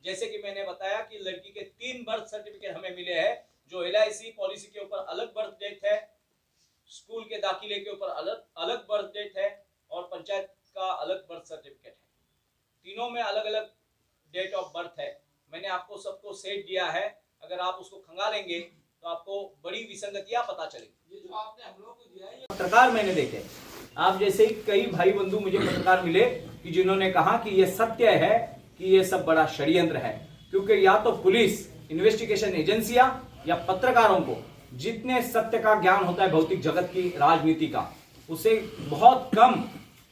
जैसे कि मैंने बताया कि लड़की के 3 बर्थ सर्टिफिकेट हमें मिले हैं, जो LIC पॉलिसी के ऊपर अलग बर्थ डेट है, स्कूल के दाखिले के ऊपर अलग बर्थ डेट है और पंचायत का अलग बर्थ सर्टिफिकेट है। तीनों में अलग अलग डेट ऑफ बर्थ है। मैंने आपको सबको सेट दिया है, अगर आप उसको खंगालेंगे तो आपको बड़ी विसंगतियां पता चलेगी। ये जो आपने हम लोगों को दिया है, पत्रकार मैंने देखे, आप जैसे ही कई भाई बंधु मुझे पत्रकार मिले कि जिन्होंने कहा कि ये सत्य है कि ये सब बड़ा षड्यंत्र है, क्योंकि या तो पुलिस, इन्वेस्टिगेशन एजेंसियां या पत्रकारों को जितने सत्य का ज्ञान होता है भौतिक जगत की, राजनीति का, उसे बहुत कम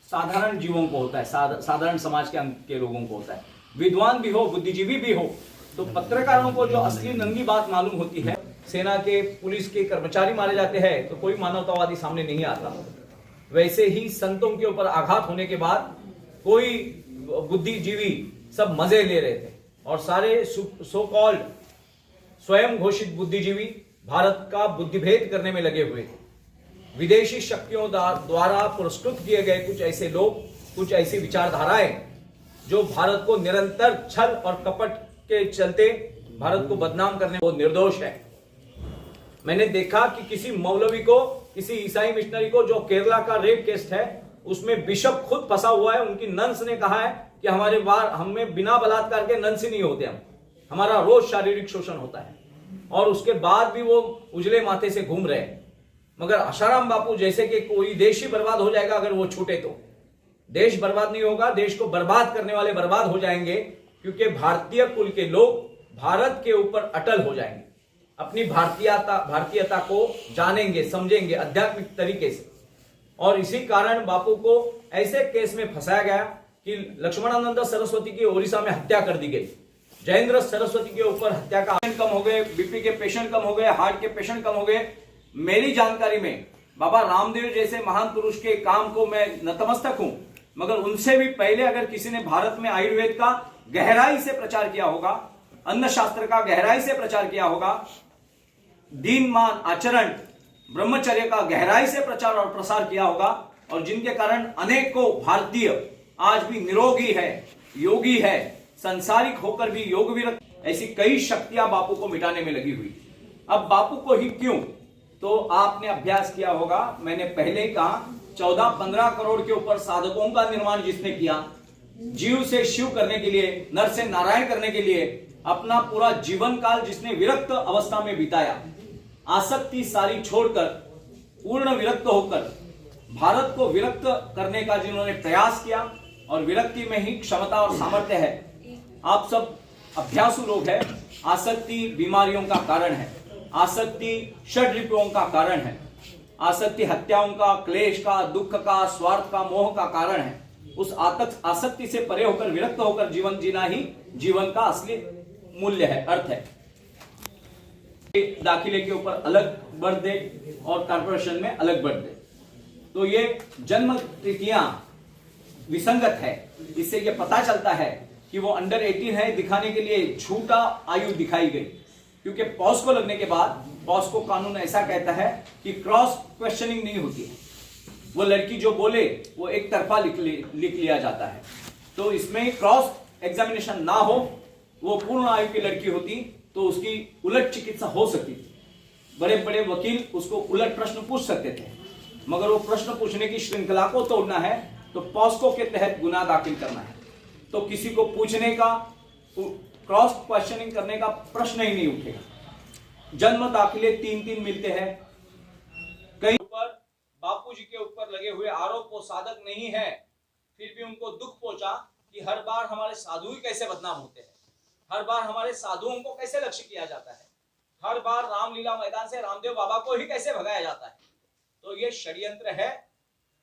साधारण जीवों को होता है, साधारण समाज के लोगों को होता है। विद्वान भी हो, बुद्धिजीवी भी हो, तो पत्रकारों को जो असली नंगी बात मालूम होती है। सेना के, पुलिस के कर्मचारी मारे जाते हैं तो कोई मानवतावादी सामने नहीं आता, वैसे ही संतों के ऊपर आघात होने के बाद कोई बुद्धिजीवी सब मजे ले रहे थे और सारे सो कॉल्ड स्वयं घोषित बुद्धिजीवी भारत का बुद्धिभेद करने में लगे हुए थे। विदेशी शक्तियों द्वारा पुरस्कृत किए गए कुछ ऐसे लोग, कुछ ऐसी विचारधाराएं जो भारत को निरंतर छल और कपट के चलते भारत को बदनाम करने वो निर्दोष है। मैंने देखा कि किसी मौलवी को, किसी ईसाई मिशनरी को, जो केरला का रेप केस है उसमें बिशप खुद फंसा हुआ है, उनकी नंस ने कहा है कि हमें बिना बलात्कार के नंस ही नहीं होते, हमारा रोज शारीरिक शोषण होता है, और उसके बाद भी वो उजले माथे से घूम रहे हैं। मगर आशाराम बापू जैसे कि कोई देश ही बर्बाद हो जाएगा अगर वो छूटे तो। देश बर्बाद नहीं होगा, देश को बर्बाद करने वाले बर्बाद हो जाएंगे, क्योंकि भारतीय कुल के लोग भारत के ऊपर अटल हो जाएंगे, अपनी भारतीयता को जानेंगे, समझेंगे आध्यात्मिक तरीके से। और इसी कारण बापू को ऐसे केस में फंसाया गया कि लक्ष्मणानंद सरस्वती की ओडिशा में हत्या कर दी गई, जयेंद्र सरस्वती के ऊपर हत्या का कम हो गए, BP के पेशेंट कम हो गए, हार्ट के पेशेंट कम हो गए। मेरी जानकारी में बाबा रामदेव जैसे महान पुरुष के काम को मैं नतमस्तक हूं, मगर उनसे भी पहले अगर किसी ने भारत में आयुर्वेद का गहराई से प्रचार किया होगा, अन्न शास्त्र का गहराई से प्रचार किया होगा, दीन मान आचरण, ब्रह्मचर्य का गहराई से प्रचार और प्रसार किया होगा, और जिनके कारण अनेकों भारतीय आज भी निरोगी है, योगी है, संसारिक होकर भी योग विरक्त, ऐसी कई शक्तियां बापू को मिटाने में लगी हुई। अब बापू को ही क्यों, तो आपने अभ्यास किया होगा, मैंने पहले ही कहा, 14-15 करोड़ के ऊपर साधकों का निर्माण जिसने किया, जीव से शिव करने के लिए, नर से नारायण करने के लिए अपना पूरा जीवन काल जिसने विरक्त अवस्था में बिताया, आसक्ति सारी छोड़कर पूर्ण विरक्त होकर भारत को विरक्त करने का जिन्होंने प्रयास किया, और विरक्ति में ही क्षमता और सामर्थ्य है। आप सब अभ्यासु लोग हैं। आसक्ति बीमारियों का कारण है, आसक्ति षड्रिपुओं का कारण है, आसक्ति हत्याओं का, क्लेश का, दुख का, स्वार्थ का, मोह का कारण है। उस आसक्ति से परे होकर, विरक्त होकर जीवन जीना ही जीवन का असली मूल्य है, अर्थ है। दाखिले के ऊपर अलग बर्थ डेट और कॉर्पोरेशन में अलग बर्थ डेट, तो ये जन्म तिथियां विसंगत है। इससे ये पता चलता है कि वो अंडर 18 है दिखाने के लिए झूठा आयु दिखाई गई, क्योंकि पॉस्को लगने के बाद पॉस्को कानून ऐसा कहता है कि क्रॉस क्वेश्चनिंग नहीं होती है, वो लड़की जो बोले वो एक तरफा लिख लिया जाता है। तो इसमें क्रॉस एग्जामिनेशन ना हो, वो पूर्ण आयु की लड़की होती तो उसकी उलट चिकित्सा हो सकती थी, बड़े बड़े वकील उसको उलट प्रश्न पूछ सकते थे, मगर वो प्रश्न पूछने की श्रृंखला को तोड़ना है तो पॉस्को के तहत गुनाह दाखिल करना है, तो किसी को पूछने का, क्रॉस क्वेश्चनिंग करने का प्रश्न ही नहीं उठेगा। जन्म दाखिले 3-3 मिलते हैं। कई ऊपर बापूजी के ऊपर लगे हुए आरोप वो साधक नहीं है, फिर भी उनको दुख पहुंचा कि हर बार हमारे साधु ही कैसे बदनाम होते हैं, हर बार हमारे साधुओं को कैसे लक्ष्य किया जाता है, हर बार रामलीला मैदान से रामदेव बाबा को ही कैसे भगाया जाता है। तो ये षड्यंत्र है,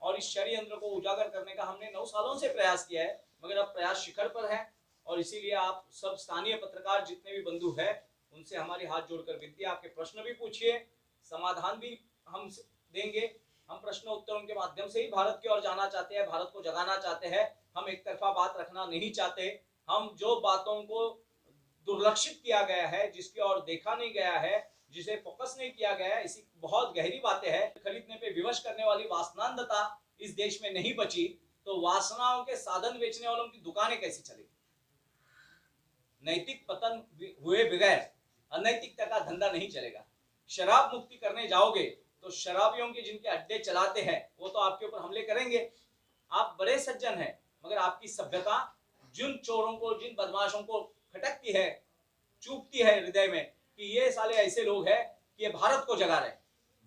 और इस षड्यंत्र को उजागर करने का हमने 9 सालों से प्रयास किया है, मगर अब प्रयास शिखर पर है। और इसीलिए आप सब स्थानीय पत्रकार जितने भी बंधु हैं, उनसे हमारी हाथ जोड़कर विनती है, आपके प्रश्न भी पूछिए, समाधान भी हम देंगे। हम प्रश्न उत्तरों के माध्यम से ही भारत की ओर जाना चाहते हैं, भारत को जगाना चाहते हैं। हम एक तरफा बात रखना नहीं चाहते। हम जो बातों को दुर्लक्षित किया गया है, जिसकी ओर देखा नहीं गया है, जिसे फोकस नहीं किया गया है, इसी बहुत गहरी बातें हैं। खरीदने पे विवश करने वाली वासनांधता इस देश में नहीं बची, तो वासनाओं के साधन बेचने वालों की दुकानें कैसी चलेगी? नैतिक पतन हुए बगैर अनैतिकता का धंधा नहीं चलेगा। शराब मुक्ति करने जाओगे तो शराबियों के जिनके अड्डे चलाते हैं वो तो आपके ऊपर हमले करेंगे। आप बड़े सज्जन हैं, मगर आपकी सभ्यता जिन चोरों को, जिन बदमाशों को खटकती है, चूपती है हृदय में कि ये साले ऐसे लोग हैं कि ये भारत को जगा रहे।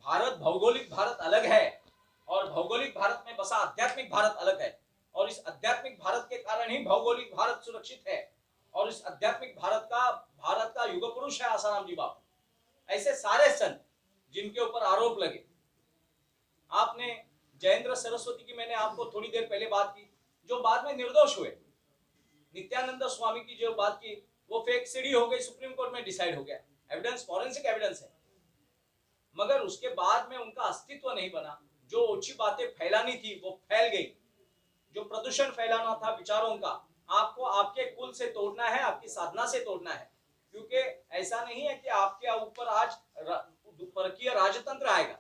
भारत, भौगोलिक भारत अलग है और भौगोलिक भारत में बसा आध्यात्मिक भारत अलग है, और इस आध्यात्मिक भारत के कारण ही भौगोलिक भारत सुरक्षित है। और इस आध्यात्मिक भारत का युग पुरुष है आसाराम जी बापू। ऐसे सारे संत जिनके ऊपर आरोप लगे, आपने जयेंद्र सरस्वती की मैंने आपको थोड़ी देर पहले बात की, जो बाद में निर्दोष हुए। नित्यानंद स्वामी की जो बात की वो फेक सीडी हो गई, सुप्रीम कोर्ट में डिसाइड हो गया, एविडेंस, फॉरेंसिक एविडेंस है, मगर उसके बाद में उनका अस्तित्व नहीं बना। जो ओछी बातें फैलानी थी वो फैल गई, जो प्रदूषण फैलाना था विचारों का, आपको आपके कुल से तोड़ना है, आपकी साधना से तोड़ना है। क्योंकि ऐसा नहीं है कि आपके ऊपर आज परकीय राजतंत्र आएगा,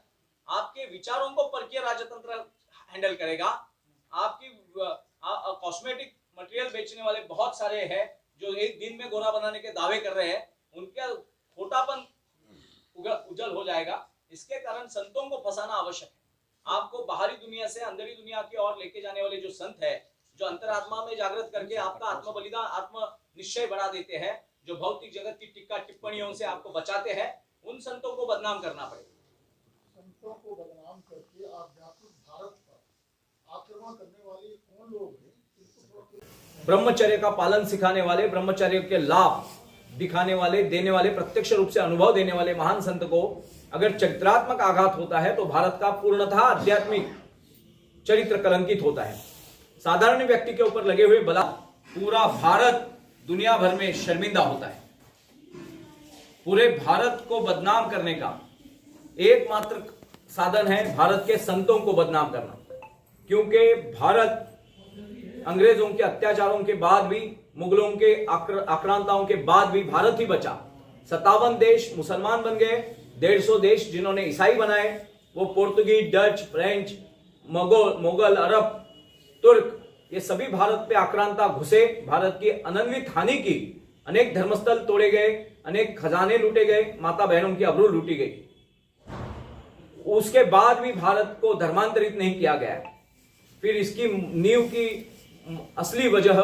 आपके विचारों को परकीय राजतंत्र हैंडल करेगा। आपकी कॉस्मेटिक मटेरियल बेचने वाले बहुत सारे हैं जो एक दिन में गोरा बनाने के दावे कर रहे हैं, उनका खोटापन उजल हो जाएगा। इसके कारण संतों को फंसाना आवश्यक है। आपको बाहरी दुनिया से अंदरी दुनिया की ओर लेके जाने वाले जो संत है, जो अंतरात्मा में जागृत करके आपका आत्म बलिदान, आत्म निश्चय बढ़ा देते हैं, जो भौतिक जगत की टिक्का टिप्पणियों से आपको बचाते हैं, उन संतों को बदनाम करना पड़ेगा। संतों को बदनाम करके आध्यात्मिक भारत पर आक्रमण करने वाले कौन लोग हैं? ब्रह्मचर्य का पालन सिखाने वाले, ब्रह्मचर्य के लाभ दिखाने वाले, देने वाले, प्रत्यक्ष रूप से अनुभव देने वाले महान संत को अगर चरित्रात्मक आघात होता है तो भारत का पूर्णतः आध्यात्मिक चरित्र कलंकित होता है। साधारण व्यक्ति के ऊपर लगे हुए बला पूरा भारत दुनिया भर में शर्मिंदा होता है। पूरे भारत को बदनाम करने का एकमात्र साधन है भारत के संतों को बदनाम करना, क्योंकि भारत अंग्रेजों के अत्याचारों के बाद भी, मुगलों के आक्रांताओं के बाद भी भारत ही बचा। 57 देश मुसलमान बन गए, 150 देश जिन्होंने ईसाई बनाए, वो पुर्तगाली, डच, फ्रेंच, मुगल, अरब, तुर्क, ये सभी भारत पे आक्रांता घुसे, भारत की अनन्वित हानि की, अनेक धर्मस्थल तोड़े गए, अनेक खजाने लूटे गए, माता बहनों की आबरू लूटी गई। उसके बाद भी भारत को धर्मांतरित नहीं किया गया। फिर इसकी नींव की असली वजह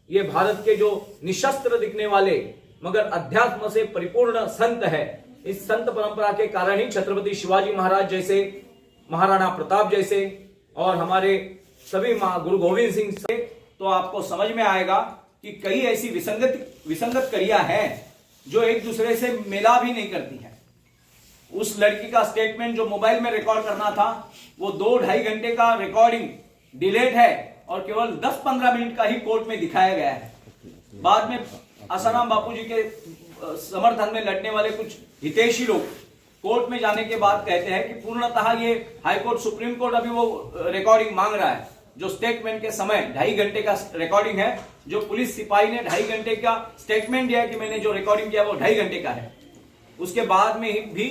ये भारत के जो निशस्त्र दिखने वाले मगर अध्यात्म से परिपूर्ण संत है, इस संत परंपरा के कारण ही छत्रपति शिवाजी महाराज जैसे, महाराणा प्रताप जैसे और हमारे सभी गुरु गोविंद सिंह से, तो आपको समझ में आएगा कि कई ऐसी विसंगत क्रियाएं हैं जो एक दूसरे से मिला भी नहीं करती हैं। उस लड़की का स्टेटमेंट जो मोबाइल में रिकॉर्ड करना था, वो 2-2.5 घंटे का रिकॉर्डिंग डिलेट है और केवल 10-15 मिनट का ही कोर्ट में दिखाया गया है। बाद में आसाराम बापू जी के समर्थन में लड़ने वाले कुछ हितैषी लोग कोर्ट में जाने के बाद कहते हैं कि पूर्णतः ये हाईकोर्ट, सुप्रीम कोर्ट अभी वो रिकॉर्डिंग मांग रहा है। जो स्टेटमेंट के समय 2.5 घंटे का रिकॉर्डिंग है, जो पुलिस सिपाही ने 2.5 घंटे का स्टेटमेंट दिया कि मैंने जो रिकॉर्डिंग किया वो 2.5 घंटे का है, उसके बाद में भी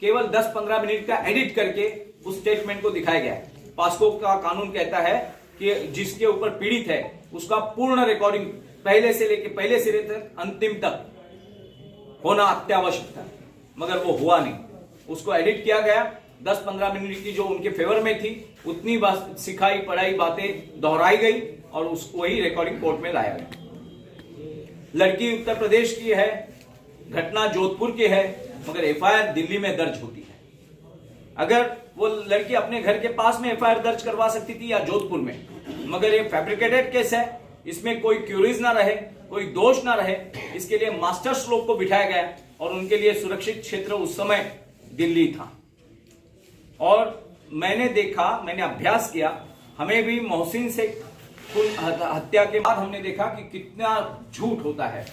केवल 10-15 मिनट का एडिट करके उस स्टेटमेंट को दिखाया गया है। पास्को का कानून कहता है कि जिसके ऊपर पीड़ित है उसका पूर्ण रिकॉर्डिंग पहले सिरे तक अंतिम तक होना अत्यावश्यक था, मगर वो हुआ नहीं। उसको एडिट किया गया, 10-15 मिनट की जो उनके फेवर में थी उतनी बात सिखाई पढ़ाई बातें दोहराई गई और उसको ही रिकॉर्डिंग कोर्ट में लाया गया। लड़की उत्तर प्रदेश की है, घटना जोधपुर की है, मगर एफआईआर दिल्ली में दर्ज होती है। अगर वो लड़की अपने घर के पास में एफआईआर दर्ज करवा सकती थी या जोधपुर में, मगर ये फैब्रिकेटेड केस है, इसमें कोई क्यूरीज ना रहे, कोई दोष ना रहे, इसके लिए मास्टर्स लोग को बिठाया गया और उनके लिए सुरक्षित क्षेत्र उस समय दिल्ली था। और मैंने देखा, मैंने अभ्यास किया, हमें भी मोहसिन से हत्या के बाद हमने देखा कि कितना झूठ होता है।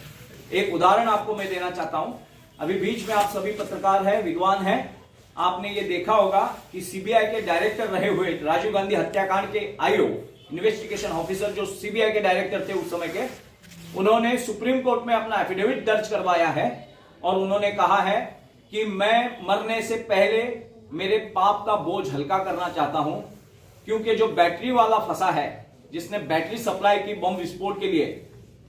एक उदाहरण आपको मैं देना चाहता हूं। अभी बीच में आप सभी पत्रकार हैं, विद्वान हैं, आपने ये देखा होगा कि सीबीआई के डायरेक्टर रहे हुए राजीव गांधी हत्याकांड के आईओ, इन्वेस्टिगेशन ऑफिसर जो सीबीआई के डायरेक्टर थे उस समय के, उन्होंने सुप्रीम कोर्ट में अपना एफिडेविट दर्ज करवाया है और उन्होंने कहा है कि मैं मरने से पहले मेरे पाप का बोझ हल्का करना चाहता हूं, क्योंकि जो बैटरी वाला फंसा है, जिसने बैटरी सप्लाई की बम विस्फोट के लिए,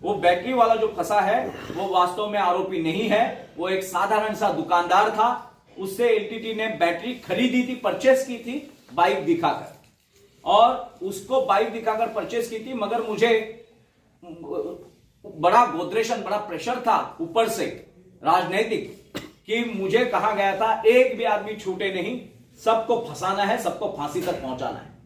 वो बैटरी वाला जो फंसा है वो वास्तव में आरोपी नहीं है, वो एक साधारण सा दुकानदार था। उससे एलटीटी ने बैटरी खरीदी थी, परचेस की थी बाइक दिखाकर, और उसको बाइक दिखाकर परचेस की थी। मगर मुझे बड़ा गोदरेशन, बड़ा प्रेशर था ऊपर से राजनीतिक, कि मुझे कहा गया था एक भी आदमी छूटे नहीं, सबको फंसाना है, सबको फांसी तक पहुंचाना है।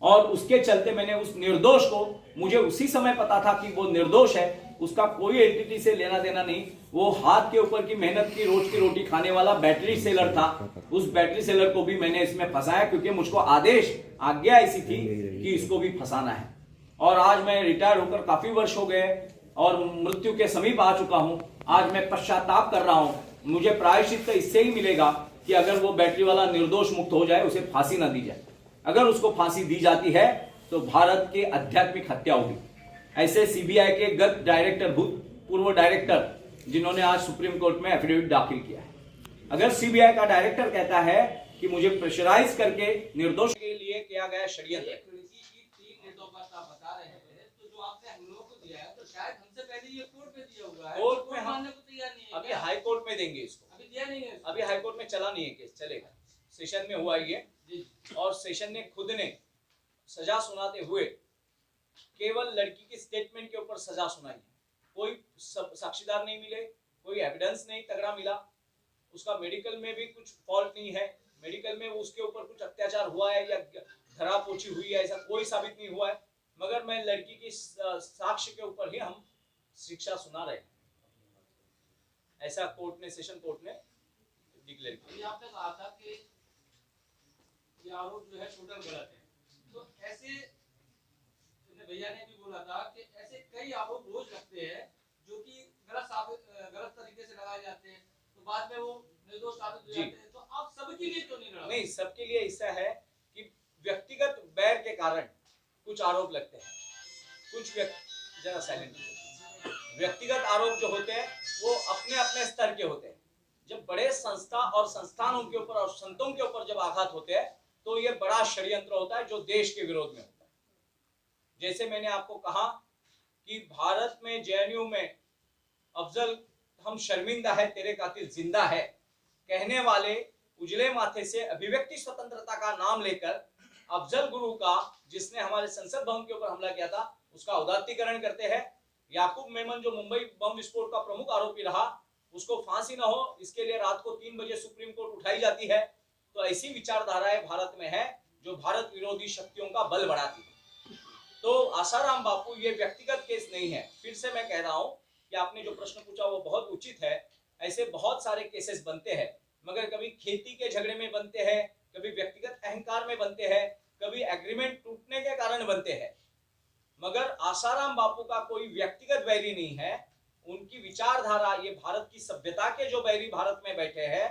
और उसके चलते मैंने उस निर्दोष को, मुझे उसी समय पता था कि वो निर्दोष है, उसका कोई एलटीटी से लेना देना नहीं, वो हाथ के ऊपर की मेहनत की रोज की रोटी खाने वाला बैटरी सेलर था। उस बैटरी सेलर को भी मैंने इसमें फंसाया, क्योंकि मुझको आज्ञा ऐसी थी कि इसको भी फंसाना है। और आज मैं रिटायर होकर काफी वर्ष हो गए और मृत्यु के समीप आ चुका हूं। आज मैं पश्चाताप कर रहा हूं। मुझे प्रायश्चित तो इससे ही मिलेगा कि अगर वो बैटरी वाला निर्दोष मुक्त हो जाए, उसे फांसी ना दी जाए। अगर उसको फांसी दी जाती है तो भारत के आध्यात्मिक हत्या होगी। ऐसे सीबीआई के गत डायरेक्टर, भूतपूर्व डायरेक्टर, जिन्होंने आज सुप्रीम कोर्ट में एफिडेविट दाखिल किया है, अगर सीबीआई का डायरेक्टर कहता है कि मुझे प्रेशराइज करके निर्दोष के लिए किया गया षड्यंत्र, बता रहे हैं, तो जो आपने हम लोगों को दिया है, तो शायद हमसे पहले ये कोर्ट में दिया हुआ है, कोर्ट में हम मानने को तैयार नहीं है। अभी हाई कोर्ट में देंगे इसको, अभी दिया नहीं है, अभी हाई कोर्ट में चला नहीं है केस, चलेगा, सेशन में हुआ ये। और सेशन ने खुद ने सजा सुनाते हुए केवल लड़की की स्टेटमेंट के ऊपर सजा सुनाई है। कोई साक्षीदार नहीं मिले, कोई एविडेंस नहीं तगड़ा मिला, उसका मेडिकल में भी कुछ फॉल्ट नहीं है, मेडिकल में उसके ऊपर कुछ अत्याचार हुआ है या धरा पोछी हुई है, ऐसा कोई साबित नहीं हुआ है। मगर मैं लड़की की साक्ष्य के ऊपर ही हम शिक्षा सुना रहे हैं, ऐसा कोर्ट ने, सेशन कोर्ट ने डिक्लेयर किया। आपने कहा था कि ये आरोप जो है टोटल गलत है, तो ऐसे भैया ने भी बोला था कि ऐसे कई आरोप रोज लगते हैं जो कि गलत तरीके से लगाए जाते हैं, तो बाद में वो निर्दोष साबित हो जाते हैं। तो आप सबके लिए क्यों नहीं लड़ा? नहीं, सबके लिए ऐसा है कि व्यक्तिगत बैर के कारण कुछ आरोप लगते हैं, कुछ जरा साइलेंट। व्यक्तिगत आरोप जो होते हैं वो अपने अपने स्तर के होते हैं। जब बड़े संस्था और संस्थानों के ऊपर और संतों के ऊपर जब आघात होते हैं तो ये बड़ा षड्यंत्र होता है जो देश के विरोध में होता है। जैसे मैंने आपको कहा कि भारत में जेएनयू में अफजल, हम शर्मिंदा है तेरे कातिल जिंदा है कहने वाले उजले माथे से अभिव्यक्ति स्वतंत्रता का नाम लेकर अफजल गुरु का, जिसने हमारे संसद भवन के ऊपर हमला किया था, उसका उदात्तीकरण करते हैं। याकूब मेमन जो मुंबई बम विस्फोट का प्रमुख आरोपी रहा, उसको फांसी न हो इसके लिए रात को 3 बजे सुप्रीम कोर्ट उठाई जाती है। तो ऐसी विचारधाराएं भारत में है जो भारत विरोधी शक्तियों का बल बढ़ाती है। तो आसाराम बापू ये व्यक्तिगत केस नहीं है। फिर से मैं कह रहा हूं कि आपने जो प्रश्न पूछा वो बहुत उचित है। ऐसे बहुत सारे केसेस बनते हैं, मगर कभी खेती के झगड़े में बनते हैं, कभी व्यक्तिगत अहंकार में बनते हैं, कभी एग्रीमेंट टूटने के कारण बनते हैं। मगर आसाराम बापू का कोई व्यक्तिगत बैरी नहीं है। उनकी विचारधारा, ये भारत की सभ्यता के जो बैरी भारत में बैठे हैं,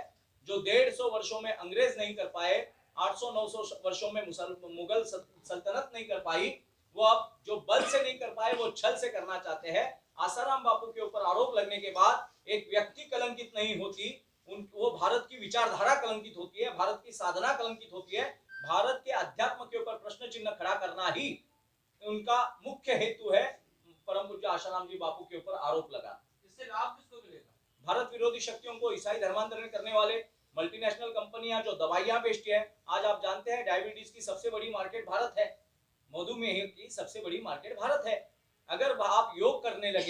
जो 150 वर्षों में अंग्रेज नहीं कर पाए, 800-900 वर्षों में मुगल सल्तनत नहीं कर पाई, वो अब जो बल से नहीं कर पाए वो छल से करना चाहते हैं। आसाराम बापू के ऊपर आरोप लगने के बाद एक व्यक्ति कलंकित नहीं होती, वो भारत की विचारधारा कलंकित होती है, भारत की साधना कलंकित होती है। भारत के अध्यात्म के ऊपर प्रश्न चिन्ह खड़ा करना ही उनका मुख्य हेतु है। परम पूज्य आसाराम जी बापू के ऊपर आरोप लगा, इससे लाभ किसको मिलेगा? भारत विरोधी शक्तियों को, ईसाई धर्मांतरण करने वाले मल्टीनेशनल कंपनियां जो दवाइयां बेचती है। आज आप जानते हैं डायबिटीज की सबसे बड़ी मार्केट भारत है, मधुमेह की सबसे बड़ी मार्केट भारत है। अगर आप योग करने लगे